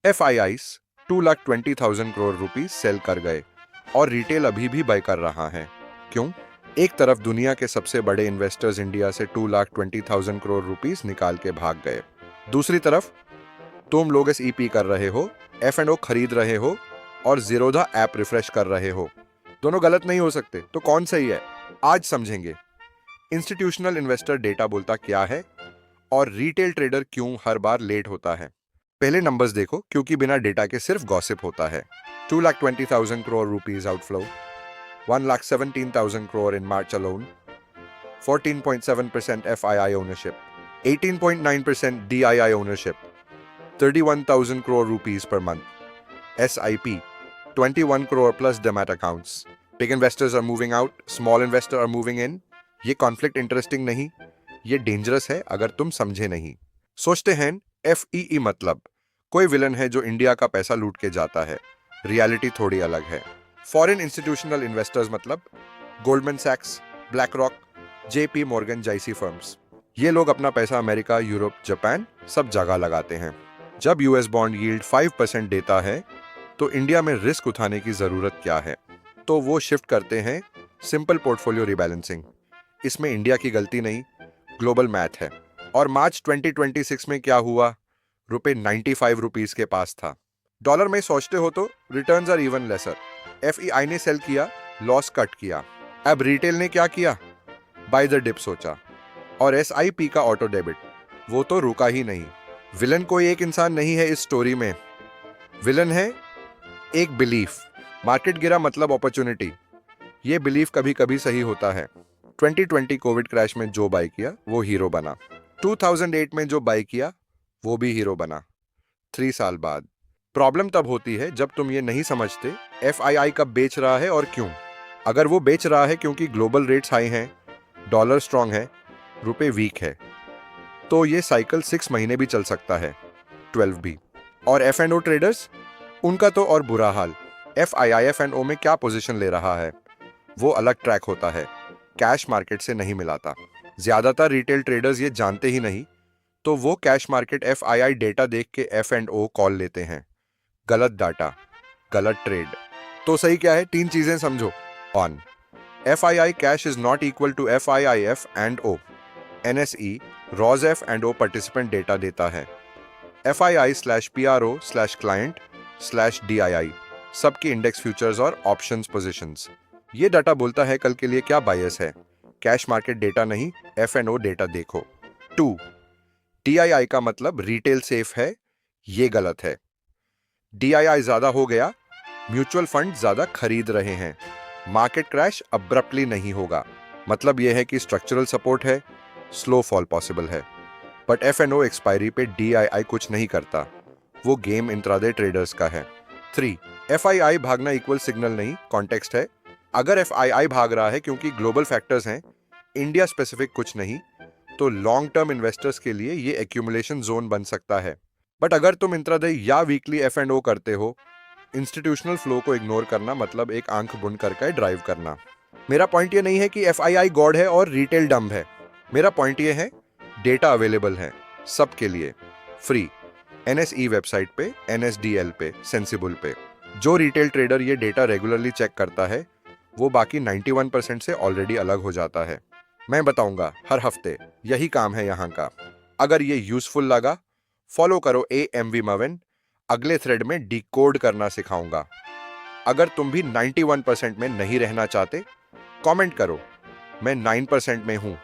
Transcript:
FIIs 2,20,000 crore rupees cell कर गए और रिटेल अभी भी बाय कर रहा है। क्यों? एक तरफ दुनिया के सबसे बड़े इन्वेस्टर्स इंडिया से 2,20,000 करोड़ रुपीस निकाल के भाग गए। दूसरी तरफ तुम लोग SEP कर रहे हो, F&O खरीद रहे हो और जीरोधा ऐप रिफ्रेश कर रहे हो। दोनों गलत नहीं हो सकते, तो कौन सही है? आज समझेंगे। इंस्टीट्यूशनल इन्वेस्टर डेटा बोलता क्या है और रिटेल ट्रेडर क्यों हर बार लेट होता है। पहले नंबर्स देखो, क्योंकि बिना डेटा के सिर्फ गॉसिप होता है। 2,20,000 crore rupees outflow, 1,17,000 crore in March alone, 14.7% FII ownership, 18.9% DII ownership, 31,000 crore rupees per month, SIP, 21 crore plus demat accounts. Big investors are moving out, small investors are moving in. ये conflict interesting नहीं, ये dangerous है अगर तुम समझे नहीं। सोचते हैं FEE मतलब कोई विलन है जो इंडिया का पैसा लूट के जाता है। रियलिटी थोड़ी अलग है। फॉरेन इंस्टीट्यूशनल इन्वेस्टर्स मतलब गोल्डमैन सैक्स, ब्लैक रॉक, JP मॉर्गन जैसी फर्म्स। ये लोग अपना पैसा अमेरिका, यूरोप, जापान सब जगह लगाते हैं। जब US बॉन्ड यील्ड 5% देता है तो इंडिया में रिस्क उठाने की जरूरत क्या है? तो वो शिफ्ट करते हैं सिंपल पोर्टफोलियो रिबैलेंसिंग। इसमें इंडिया की गलती नहीं, ग्लोबल मैथ है। और मार्च 2026 में क्या हुआ? रुपए 95 रुपीस के पास था। डॉलर में सोचते हो तो returns are even lesser. FEI ने सेल किया, लॉस कट किया। अब रिटेल ने क्या किया? बाय द डिप सोचा। और SIP का ऑटो डेबिट, वो तो रुका ही नहीं। विलन कोई एक इंसान नहीं है इस स्टोरी में, विलन है एक बिलीफ। मार्केट गिरा मतलब अपॉर्चुनिटी। ये बिलीफ कभी कभी सही होता है। 2020 कोविड क्रैश में जो बाय किया वो हीरो बना। 2008 में जो बाय किया वो भी हीरो बना 3 साल बाद। प्रॉब्लम तब होती है जब तुम ये नहीं समझते FII कब बेच रहा है और क्यों। अगर वो बेच रहा है क्योंकि ग्लोबल रेट्स हाई हैं, डॉलर स्ट्रांग है, रुपए वीक है, तो ये साइकिल 6 महीने भी चल सकता है, 12 भी। और F&O ट्रेडर्स, उनका तो और बुरा हाल। FII F&O में क्या पोजीशन ले रहा है वो अलग ट्रैक होता है, कैश मार्केट से नहीं मिलाता। ज्यादातर रिटेल ट्रेडर्स ये जानते ही नहीं, तो वो कैश मार्केट FII डेटा देख के F&O कॉल लेते हैं। गलत डाटा, गलत ट्रेड। तो सही क्या है? 3 चीजें समझो। On FII cash is not equal to FII F&O। NSE raw F&O participant data देता है। FII/PRO/client/DII सबकी इंडेक्स फ्यूचर्स और ऑप्शंस पोजीशंस। ये डाटा बोलता है कल के लिए क्या बायस है। कैश मार्केट डेटा नहीं, F&O डेटा देखो। 2 DII का मतलब रिटेल सेफ है, ये गलत है। DII ज्यादा हो गया, म्यूचुअल फंड ज्यादा खरीद रहे हैं। मार्केट क्रैश अब्रप्टली नहीं होगा, मतलब यह है कि स्ट्रक्चरल सपोर्ट है, स्लो फॉल पॉसिबल है। बट F&O एक्सपायरी पे DII कुछ नहीं करता, वो गेम इंट्राडे ट्रेडर्स का है। 3 FII भागना इक्वल सिग्नल नहीं, कॉन्टेक्स्ट है। अगर FII भाग रहा है क्योंकि ग्लोबल फैक्टर्स हैं, इंडिया स्पेसिफिक कुछ नहीं, तो लॉन्ग टर्म इन्वेस्टर्स के लिए ये एक्यूमुलेशन जोन बन सकता है। बट अगर तुम इंट्राडे या वीकली F&O करते हो, इंस्टीट्यूशनल फ्लो को इग्नोर करना मतलब एक आंख बुन करके ड्राइव करना। मेरा पॉइंट ये नहीं है कि FII गॉड है और रिटेल डम्ब है। मेरा पॉइंट ये है डेटा अवेलेबल है सबके लिए, फ्री, NSE वेबसाइट पे, NSDL पे, सेंसिबल पे। जो रिटेल ट्रेडर ये डेटा रेगुलरली चेक करता है वो बाकी 91% से ऑलरेडी अलग हो जाता है। मैं बताऊंगा हर हफ्ते, यही काम है यहाँ का। अगर ये यूजफुल लगा, फॉलो करो AMV मवन। अगले थ्रेड में डिकोड करना सिखाऊंगा। अगर तुम भी 91% में नहीं रहना चाहते, कमेंट करो, मैं 9% में हूं।